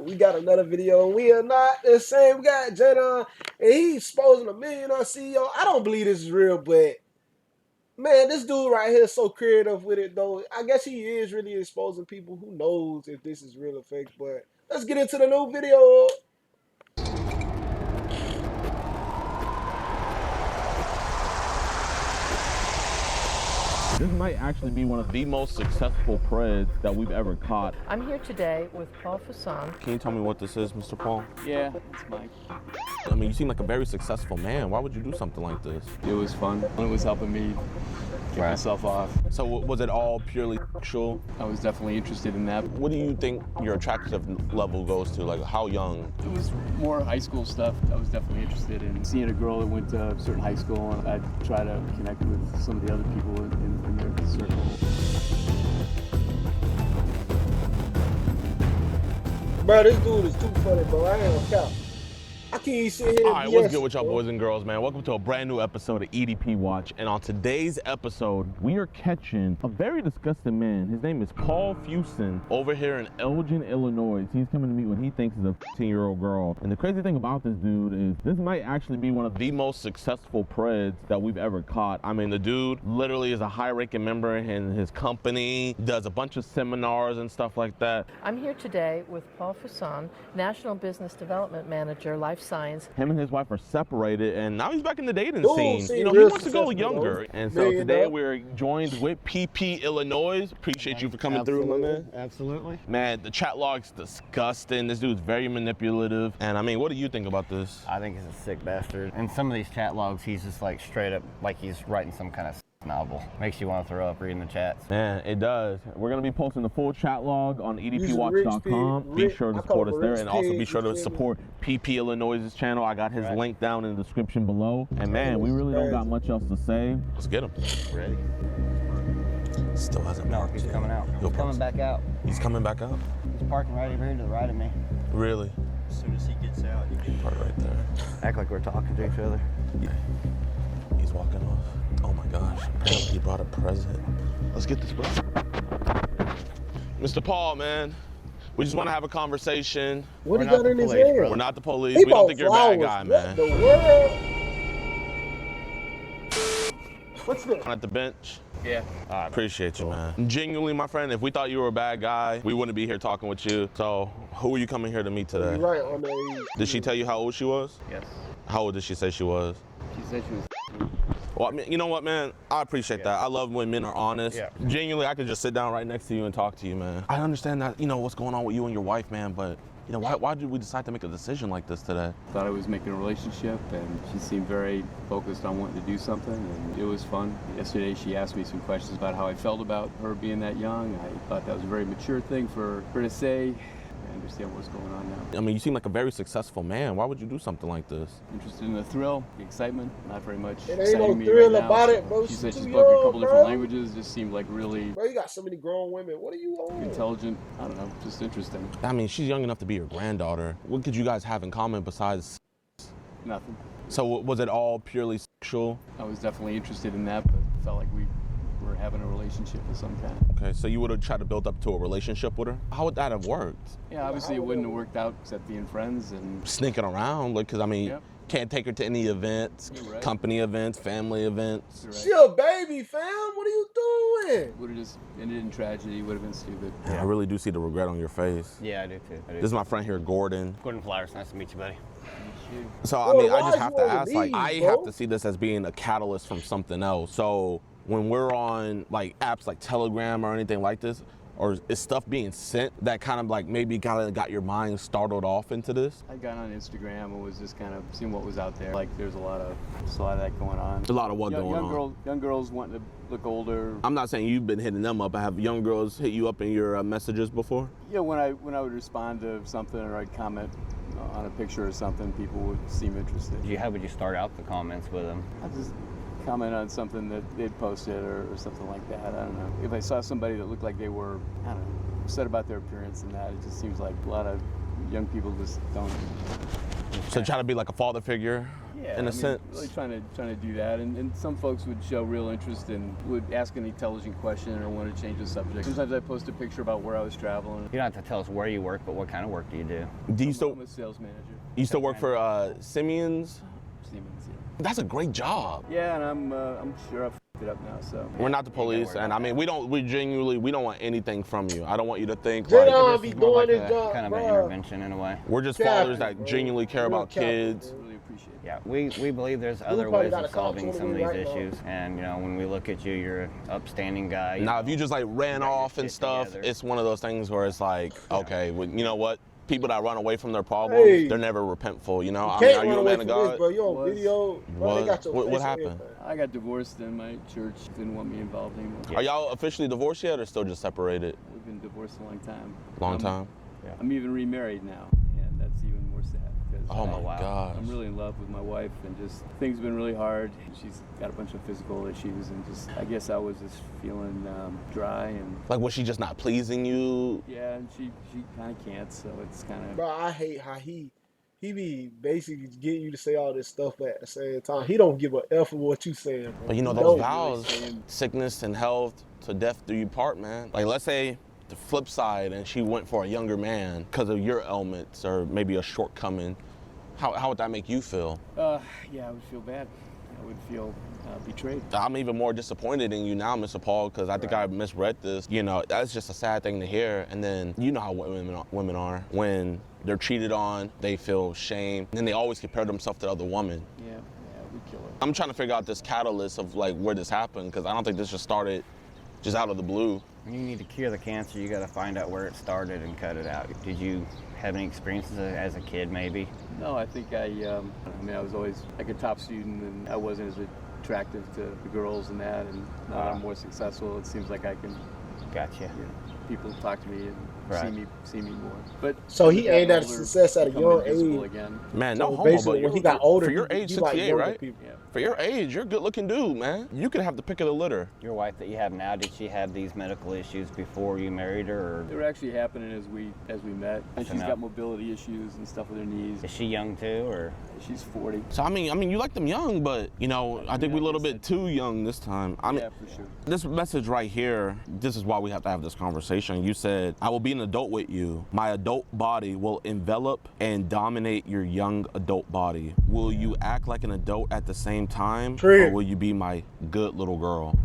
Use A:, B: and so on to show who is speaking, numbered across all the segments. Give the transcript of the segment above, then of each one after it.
A: we got another video, and we are not the same. We got JiDion, and he's exposing a Millionaire CEO. I don't believe this is real, but man, this dude right here is so creative with it, though. I guess he is really exposing people. Who knows if this is real or fake, but let's get into the new video.
B: This might actually be one of the most successful preds that we've ever caught.
C: I'm here today with Paul Fasson.
B: Can you tell me what this is, Mr. Paul?
D: Yeah, it's Mike.
B: I mean, you seem like a very successful man. Why would you do something like this?
D: It was fun. It was helping me get myself off.
B: So was it all purely sexual?
D: I was definitely interested in that.
B: What do you think your attractive level goes to? Like, how young?
D: It was more high school stuff. I was definitely interested in seeing a girl that went to a certain high school, and I'd try to connect with some of the other people in their circle.
A: Bro, this dude is too funny, bro. I ain't gonna count. I can't even sit here.
B: All right, what's good with y'all boys and girls, man? Welcome to a brand new episode of EDP Watch. And on today's episode, we are catching a very disgusting man. His name is Paul Fasson over here in Elgin, Illinois. He's coming to meet what he thinks is a 15-year-old girl. And the crazy thing about this dude is this might actually be one of the most successful preds that we've ever caught. I mean, the dude literally is a high-ranking member in his company, does a bunch of seminars and stuff like that.
C: I'm here today with Paul Fasson, National Business Development Manager, Life Science.
B: Him and his wife are separated, and now he's back in the dating scene. You know, he
A: real
B: wants to go younger. And so today we're joined with PP Illinois. Appreciate you for coming through, my man.
E: Absolutely.
B: Man, the chat log's disgusting. This dude's very manipulative. And I mean, what do you think about this?
E: I think he's a sick bastard. In some of these chat logs, he's just like straight up like he's writing some kind of novel. Makes you want to throw up reading the chats.
B: Man, it does. We're going to be posting the full chat log on edpwatch.com. Be sure to support us there, and also be sure to support PP Illinois' channel. I got his link down in the description below. And man, we really don't got much else to say. Let's get him.
E: Ready?
B: Still hasn't
E: No,
B: parked
E: he's
B: yet.
E: coming out. He's coming back out.
B: He's coming back out?
E: He's parking right over here to the right of me.
B: Really?
E: As soon as he gets out, you can
B: Park right there.
E: act like we're talking to each other.
B: Yeah. He's walking off. Oh my gosh. Apparently he brought a present. Let's get this, bro. Mr. Paul, man. We just want to have a conversation.
A: What he got in his hand?
B: We're not the police. We don't think you're a bad guy, man.
A: What the world? What's this?
B: At the bench.
D: Yeah.
B: I appreciate you, man. Genuinely, my friend, if we thought you were a bad guy, we wouldn't be here talking with you. So, who are you coming here to meet today?
A: You're right on the.
B: Did she tell you how old she was?
D: Yes.
B: How old did she say she was?
D: She said she was.
B: Well, I mean, you know what, man? I appreciate that. I love when men are honest.
E: Yeah.
B: Genuinely, I could just sit down right next to you and talk to you, man. I understand that, you know, what's going on with you and your wife, man, but, you know, why did we decide to make a decision like this today?
D: Thought I was making a relationship, and she seemed very focused on wanting to do something, and it was fun. Yesterday, she asked me some questions about how I felt about her being that young. I thought that was a very mature thing for her to say. I understand what's going on now.
B: I mean, you seem like a very successful man. Why would you do something like this?
D: Interested in the thrill, the excitement, not very much
A: It ain't
D: exciting
A: no
D: me
A: thrill
D: right now.
A: about it, bro.
D: She said
A: She's
D: she
A: too
D: spoke a
A: young,
D: couple
A: bro.
D: different languages. Just seemed like really
A: Bro, you got so many grown women. What are you on?
D: intelligent. I don't know, just interesting.
B: I mean, she's young enough to be your granddaughter. What could you guys have in common besides?
D: Nothing.
B: So was it all purely sexual?
D: I was definitely interested in that, but felt like we were having a relationship of some kind.
B: Okay, so you would have tried to build up to a relationship with her? How would that have worked?
D: Yeah, obviously it wouldn't have worked out except being friends and
B: Sneaking around, like, cause I mean,
D: Yep.
B: can't take her to any events,
D: You're right.
B: company events, family events.
D: you're
A: She
D: right.
A: a baby, fam. What are you doing?
D: Would have just ended in tragedy, would have been stupid.
B: I really do see the regret on your face.
E: Yeah, I do too.
B: This is my friend here, Gordon.
E: Gordon Flowers, nice to meet you, buddy.
B: So, I
A: Bro,
B: mean, I
A: why
B: just
A: is
B: have
A: you
B: to
A: on
B: ask, like,
A: these,
B: I
A: bro?
B: have to see this as being a catalyst from something else. So, when we're on, like, apps like Telegram or anything like this, or is stuff being sent that kind of, like, maybe kind of got your mind startled off into this?
D: I got on Instagram and was just kind of seeing what was out there. Like there's a lot of that going on.
B: A lot of what going on?
D: Young girls wanting to look older.
B: I'm not saying you've been hitting them up. I have young girls hit you up in your messages before?
D: Yeah, when I would respond to something or I'd comment on a picture or something, people would seem interested.
E: How would you start out the comments with him?
D: I just comment on something that they'd posted or something like that. I don't know. If I saw somebody that looked like they were, I don't know, upset about their appearance and that, it just seems like a lot of young people just don't
B: So trying to be like a father figure,
D: Yeah,
B: in a sense.
D: really trying to do that, and some folks would show real interest and would ask an intelligent question or want to change the subject. Sometimes I post a picture about where I was traveling.
E: You don't have to tell us where you work, but what kind of work do you do?
B: Do you still
D: I'm a sales manager.
B: you still work for Simeon's?
D: Siemens, yeah.
B: That's a great job.
D: Yeah, and I'm sure I've f***ed it up now. So
B: We're not the police, and I mean we don't want anything from you. I don't want you to think
A: JiDion
B: like
A: be
E: It's more
A: doing
E: like
A: his
E: a
A: job,
E: kind of an
A: bro.
E: intervention in a way.
B: we're just
A: Captain,
B: fathers that
A: bro.
B: genuinely care
A: Real
B: about
A: captain,
B: kids.
A: bro.
D: really appreciate it.
E: Yeah, we believe there's other
A: probably
E: ways
A: got
E: of
A: a cop
E: solving some of these
A: right now.
E: issues. And, you know, when we look at you, you're an upstanding guy.
B: Now, if you just like ran
E: got your
B: off and
E: shit
B: stuff,
E: together.
B: it's one of those things where it's like, okay, well, you know what? People that run away from their problems,
A: Hey.
B: they're never repentful. You know, I mean,
A: Can't
B: are you
A: run
B: a
A: away
B: man of
A: from this,
B: God?
A: bro. You on
D: Was.
A: video, bro. They got your
B: What
A: face and
B: happened?
A: everything.
D: I got divorced and my church didn't want me involved anymore.
B: Are y'all officially divorced yet, or still just separated?
D: We've been divorced a long time.
B: Long time.
D: I'm even remarried now, and that's even more sad because
B: Oh my
E: wow.
B: gosh.
D: I'm really in love with my wife, and just things have been really hard. She's got a bunch of physical issues, and just I guess I was just feeling dry, and
B: Like, was she just not pleasing you?
D: yeah, and she kind of can't, so it's kind of
A: Bro, I hate how he be basically getting you to say all this stuff, but at the same time, he don't give a F for what you saying, bro.
B: But you know
A: He
B: those
A: don't.
B: vows,
D: saying-
B: sickness and health to death do you part, man. Like, let's say the flip side, and she went for a younger man because of your ailments or maybe a shortcoming. How would that make you feel?
D: yeah, I would feel bad. I would feel betrayed.
B: I'm even more disappointed in you now, Mr. Paul, because I think I misread this. You know, that's just a sad thing to hear. And then you know how women are. When they're cheated on, they feel shame. And then they always compare themselves to other women.
D: Yeah, we kill her.
B: I'm trying to figure out this catalyst of like where this happened, because I don't think this just started just out of the blue.
E: When you need to cure the cancer, you got to find out where it started and cut it out. Did you have any experiences as a kid, maybe?
D: No, I think I was always like a top student, and I wasn't as attractive to the girls and that. And now that I'm more successful, it seems like I can,
E: Gotcha.
D: you know, people talk to me and
E: Right.
D: see me more. But
A: So he
D: as I
A: aimed
D: got
A: at
D: older,
A: success at a
D: become
A: young
D: invisible
A: age.
D: again.
B: Man,
A: So
B: no homo,
A: basically,
B: but
A: when he got older,
B: for your
A: he
B: age,
A: like
B: 68,
A: younger
B: right?
A: people.
D: Yeah.
B: For your age, you're a good-looking dude, man. You could have the pick of the litter.
E: Your wife that you have now, did she have these medical issues before you married her?
D: They
E: Or
D: were actually happening as we met. And
E: That's
D: she's
E: enough.
D: got mobility issues and stuff with her knees.
E: is she young too? Or
D: She's 40.
B: So I mean, you like them young, but you know, I think we're a little bit too young this time. I mean,
D: Yeah, for sure.
B: this message right here, this is why we have to have this conversation. You said, I will be an adult with you. My adult body will envelop and dominate your young adult body. Will you act like an adult at the same time?
A: True.
B: Or will you be my good little girl?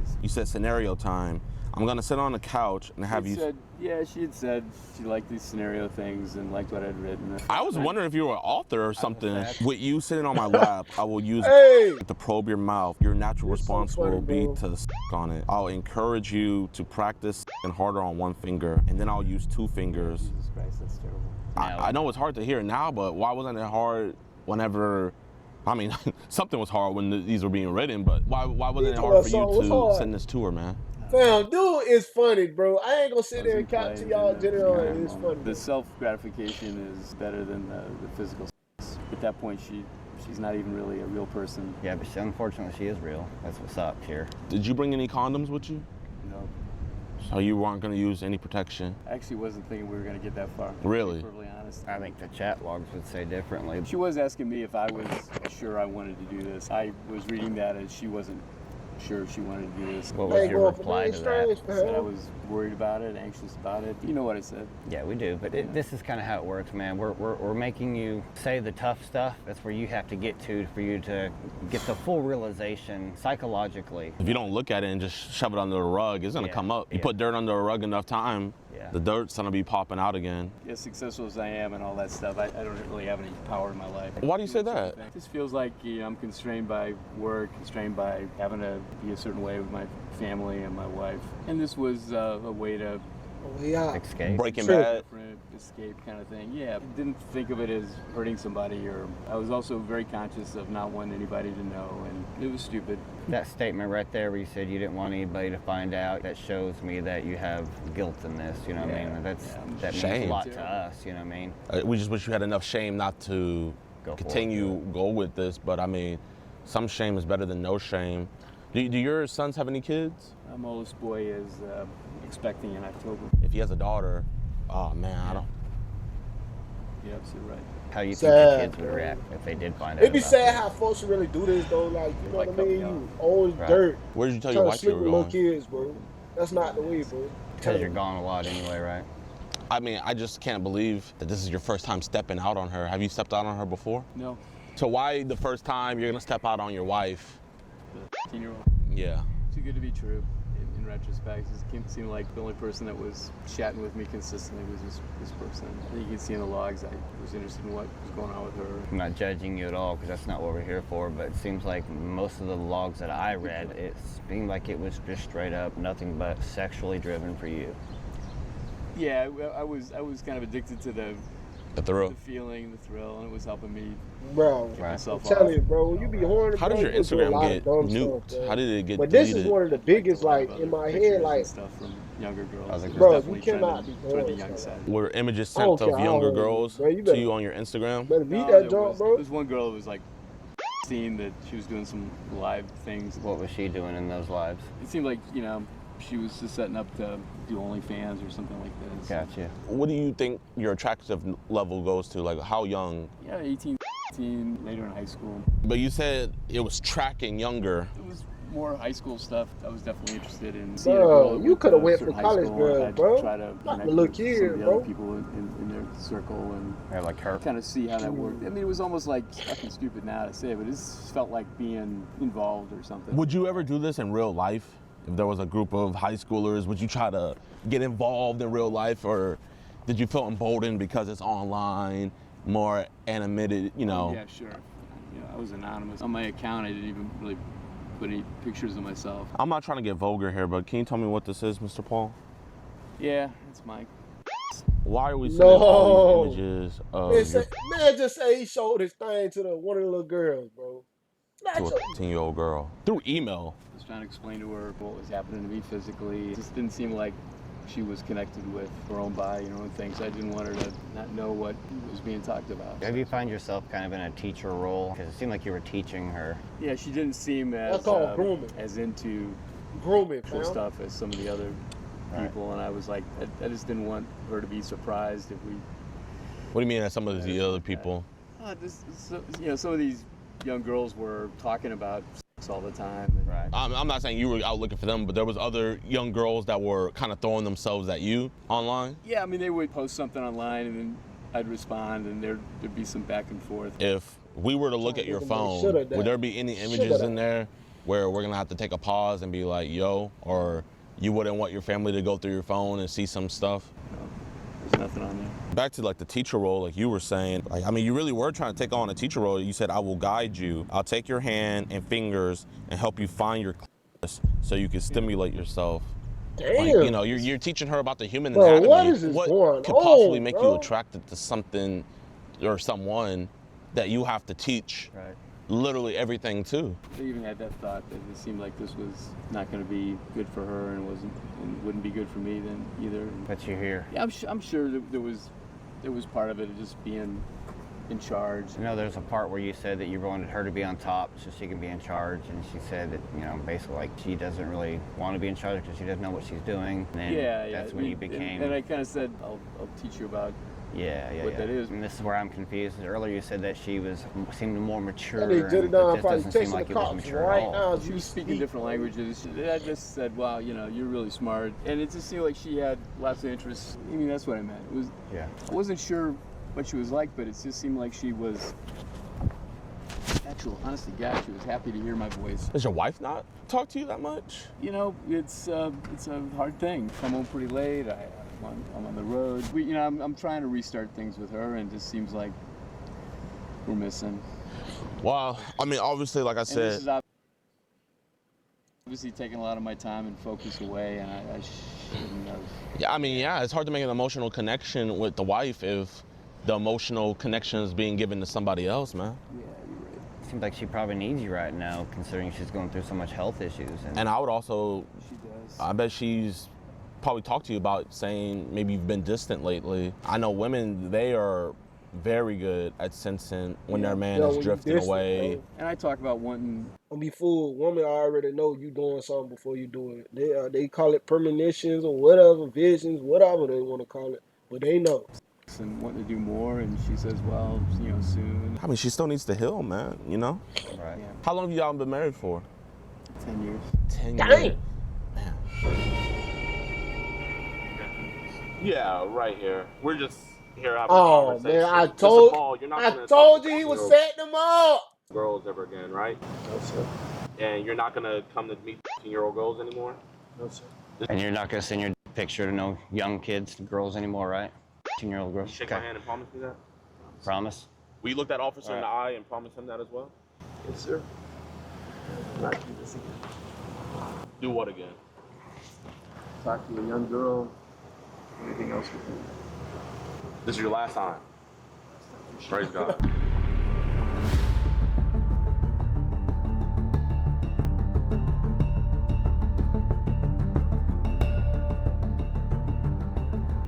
D: Jesus.
B: You said scenario time. I'm gonna sit on the couch and have you.
D: She had said she liked these scenario things and liked what I'd written.
B: I was wondering if you were an author or something.
E: that.
B: With you sitting on my lap, I will use
A: Hey,
B: to probe your mouth. Your natural
A: You're so
B: response
A: funny,
B: will be
A: bro.
B: to on it. I'll encourage you to practice and harder on one finger, and then I'll use two fingers.
D: Jesus Christ, that's terrible.
B: I know it's hard to hear now, but why wasn't it hard whenever? I mean, something was hard when these were being written, but why wasn't it hard for
A: So
B: you
A: what's
B: to
A: hard?
B: send this to her, man?
A: fam, dude is funny, bro. I ain't gonna sit there and
D: Doesn't
A: count to
D: play,
A: y'all.
D: yeah.
A: JiDion is funny.
D: The self-gratification is better than the physical. At that point, she's not even really a real person.
E: yeah, but unfortunately she is real. That's what sucked here.
B: Did you bring any condoms with you?
D: No,
B: So you weren't gonna use any protection?
D: I actually wasn't thinking we were going to get that far.
B: Really?
D: To be perfectly honest.
E: I think the chat logs would say differently.
D: She was asking me if I was sure I wanted to do this. I was reading that as she wasn't sure she wanted to do this.
E: What was
A: Ain't
E: your
A: going for
E: reply
A: nothing
E: to
A: strange,
E: that?
D: I said I
A: fam.
D: was worried about it, anxious about it. You know what I said.
E: Yeah, we do, but this is kind of how it works, man. We're making you say the tough stuff. That's where you have to get to for you to get the full realization psychologically.
B: If you don't look at it and just shove it under the rug, it's gonna
E: Yeah,
B: come up. You
E: yeah.
B: put dirt under a rug enough time,
E: Yeah.
B: the dirt's gonna be popping out again.
D: As successful as I am and all that stuff, I don't really have any power in my life.
B: Why do you say that?
D: It just feels like I'm constrained by work, constrained by having to be a certain way with my family and my wife. And this was a way to
A: Oh, yeah.
E: Escape.
B: Breaking
A: Sure.
B: Bad.
D: different escape kind of thing. Yeah, I didn't think of it as hurting somebody, or I was also very conscious of not wanting anybody to know, and it was stupid.
E: That statement right there where you said you didn't want anybody to find out, that shows me that you have guilt in this, you know what I
D: Yeah,
E: mean? That means
B: Shame.
E: a lot to us, you know what I mean?
B: We just wish you had enough shame not to
E: Go for it.
B: continue go with this, but I mean, some shame is better than no shame. Do your sons have any kids?
D: My oldest boy is expecting in October.
B: If he has a daughter, oh man, I don't.
D: Yep, opposite, right?
E: How you think your
A: Sad,
E: kids would
A: bro.
E: react if they did find
A: It
E: out
A: be
E: about
A: sad
E: this?
A: how folks really do this though. Like, you know what
D: Like
A: I
D: cut
A: mean?
D: me off.
A: You old
E: Right.
A: dirt,
B: Where did you tell your
A: trying to
B: wife you
A: sleep
B: were
A: with little
B: going?
A: kids, bro. That's not the way, bro.
E: Because you're gone a lot anyway, right?
B: I mean, I just can't believe that this is your first time stepping out on her. Have you stepped out on her before?
D: No.
B: So why the first time you're gonna step out on your wife?
D: The 15-year-old.
B: Yeah.
D: Too good to be true. In retrospect, it seemed like the only person that was chatting with me consistently was this person. I think you can see in the logs I was interested in what was going on with her.
E: I'm not judging you at all because that's not what we're here for, but it seems like most of the logs that I read, it seemed like it was just straight up nothing but sexually driven for you.
D: Yeah, I was kind of addicted to the
B: thrill.
D: feeling, the thrill, and it was helping me
A: Bro,
D: get
E: Right.
D: myself
A: I'm telling
D: off.
A: you, bro, when you be horny,
B: How
A: bro,
B: did your
A: you do a
B: Instagram
A: lot
B: get
A: of dumb
B: nuked?
A: stuff, bro.
B: How did it get
A: But this
B: deleted?
A: is one of the biggest,
D: Liked a lot
A: like,
D: of
A: in
D: other
A: my
D: pictures
A: head,
D: and
A: like,
D: stuff from younger girls.
E: Bro,
D: It was
A: you
D: definitely
A: cannot
D: trending
A: be
D: toward the
A: doing
D: young
A: stuff
D: side.
A: like that.
B: Were images
A: I don't
B: sent
A: care
B: of
A: how
B: younger
A: old you
B: girls
A: is, bro. You
B: to
A: better,
B: you on your Instagram?
A: better beat
D: No,
A: that
D: there
A: jump, bro.
D: was one girl that was like seeing that she was doing some live things.
E: What was she doing in those lives?
D: It seemed like, she was just setting up to do OnlyFans or something like this.
E: Gotcha.
B: What do you think your attractive level goes to? Like how young?
D: Yeah, 18, 19, later in high school.
B: But you said it was tracking younger.
D: It was more high school stuff. I was definitely interested in seeing a
A: Bro,
D: girl that
A: you
D: went
A: coulda
D: to a
A: went
D: certain
A: for
D: high
A: college
D: school,
A: girls,
D: and I'd
A: bro.
D: try to
A: Not
D: connect
A: the little
D: with some of
A: kid,
D: the
A: bro.
D: other people in their circle and
E: Yeah, like her.
D: kind of see how that worked. I mean, it was almost like fucking stupid now to say, but it felt like being involved or something.
B: Would you ever do this in real life? If there was a group of high schoolers, would you try to get involved in real life, or did you feel emboldened because it's online, more animated,
D: Yeah, sure. I was anonymous. On my account, I didn't even really put any pictures of myself.
B: I'm not trying to get vulgar here, but can you tell me what this is, Mr. Paul?
D: Yeah, it's Mike.
B: Why are we sending all these images of
A: Man, just say he showed his thing to one of the little girls, bro.
B: to a 15-year-old girl through email?
D: I was trying to explain to her what was happening to me physically. It just didn't seem like she was connected with her own body and her own things. I didn't want her to not know what was being talked about.
E: Have you find yourself kind of in a teacher role? Because it seemed like you were teaching her.
D: Yeah, she didn't seem
A: That's called grooming.
D: as into
A: Grooming,
D: full
A: fam.
D: stuff as some of the other people, and I was like, I just didn't want her to be surprised if we.
B: What do you mean that some of the other people?
D: Some of these young girls were talking about sex all the time.
E: Right.
B: I'm not saying you were out looking for them, but there was other young girls that were kind of throwing themselves at you online.
D: Yeah, I mean, they would post something online, and then I'd respond, and there'd be some back and forth.
B: If we were to look at your phone, would there be any images in there where we're gonna have to take a pause and be like, yo, or you wouldn't want your family to go through your phone and see some stuff?
D: No, there's nothing on there.
B: Back to like the teacher role, like you were saying, you really were trying to take on a teacher role. You said, I will guide you. I'll take your hand and fingers and help you find your clitoris so you can stimulate yourself.
A: Damn.
B: Like, you're teaching her about the human
A: Bro,
B: anatomy.
A: what is this going
B: could possibly
A: on,
B: make
A: bro?
B: you attracted to something or someone that you have to teach
E: Right.
B: literally everything to?
D: They even had that thought that it seemed like this was not going to be good for her and wouldn't be good for me then either.
E: But you're here.
D: Yeah, I'm sure that there was part of it of just being in charge.
E: There's a part where you said that you wanted her to be on top so she can be in charge, and she said that, basically like she doesn't really want to be in charge because she doesn't know what she's doing. And then that's when you became.
D: And I kind of said, I'll teach you about what that is.
E: And this is where I'm confused. Earlier you said that she seemed more mature.
A: I need
E: and
A: JiDion
E: it
A: probably
E: doesn't seem
A: texting
E: like
A: the
E: it was
A: cops
E: mature
A: right
E: at all.
A: now.
D: She was speaking different languages. I just said, wow, you're really smart. And it just seemed like she had lots of interests. I mean, that's what I meant. I wasn't sure what she was like, but it just seemed like she was actual, honest to God, she was happy to hear my voice.
B: Does your wife not talk to you that much?
D: It's a hard thing. I'm home pretty late. I'm on the road. I'm trying to restart things with her, and it just seems like we're missing.
B: Well, obviously, like I
D: And
B: said,
D: this is obviously taking a lot of my time and focus away, and I shouldn't have.
B: yeah, it's hard to make an emotional connection with the wife if the emotional connection is being given to somebody else, man.
D: Yeah, you're right.
E: Seems like she probably needs you right now, considering she's going through so much health issues.
B: And I would also,
D: She does.
B: I bet she's probably talked to you about saying maybe you've been distant lately. I know women, they are very good at sensing when their man is
A: when you
B: drifting
A: distant,
B: away.
A: bro.
D: And I talk about wanting.
A: Don't be fooled. Women already know you doing something before you do it. They call it premonitions or whatever, visions, whatever they want to call it. But they know.
D: and wanting to do more, and she says, well, soon.
B: I mean, she still needs to heal, man, you know?
E: Right.
D: Yeah,
B: How long have y'all been married for?
D: 10 years.
B: 10
A: Dang.
B: years. Man. Yeah, right here. We're just here having a
A: Oh
B: conversation.
A: man, I
B: Mr.
A: told
B: Paul, you're not
A: I
B: gonna
A: told
B: talk
A: you he
B: to
A: was
B: your
A: setting them up.
B: girls ever again, right?
A: No sir.
B: And you're not gonna come to meet 15-year-old girls anymore?
A: No sir.
E: And you're not gonna send your picture to no young kids, girls anymore, right? 10-year-old
B: You
E: girls.
B: shake my hand and promise me that?
E: Promise.
B: Will you look that officer in the
E: Alright.
B: eye and promise him that as well?
A: Yes sir. Not do this again.
B: Do what again?
A: Talk to a young girl. Anything else with you?
B: This is your last time. Praise God.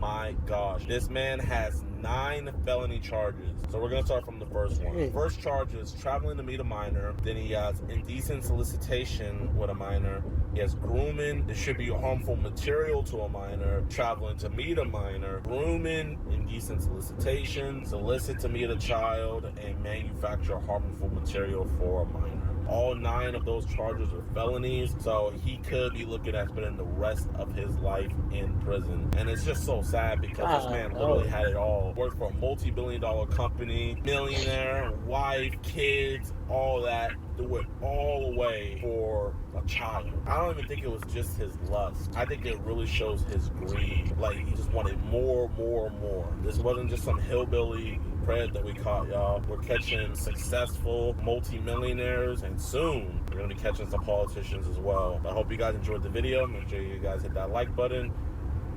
B: My gosh, this man has 9 felony charges. So we're gonna start from the first one. The first charge is traveling to meet a minor. Then he has indecent solicitation with a minor. He has grooming, distribute harmful material to a minor, traveling to meet a minor, grooming, indecent solicitation, solicit to meet a child, and manufacture harmful material for a minor. All 9 of those charges are felonies, so he could be looking at spending the rest of his life in prison. And it's just so sad because this man literally had it all. Worked for a multi-billion-dollar company, millionaire, wife, kids, all that. Do it all away for a child. I don't even think it was just his lust. I think it really shows his greed. Like, he just wanted more, more, more. This wasn't just some hillbilly pred that we caught, y'all. We're catching successful multi-millionaires, and soon we're gonna be catching some politicians as well. I hope you guys enjoyed the video. Make sure you guys hit that like button.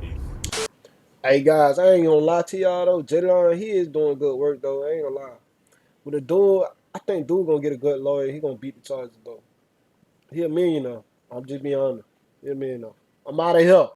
B: Peace.
A: Hey guys, I ain't gonna lie to y'all though. JiDion, he is doing good work though. I ain't gonna lie. With the dude, I think dude gonna get a good lawyer. He gonna beat the charges though. He a millionaire. I'm just being honest. He a millionaire. I'm out of here.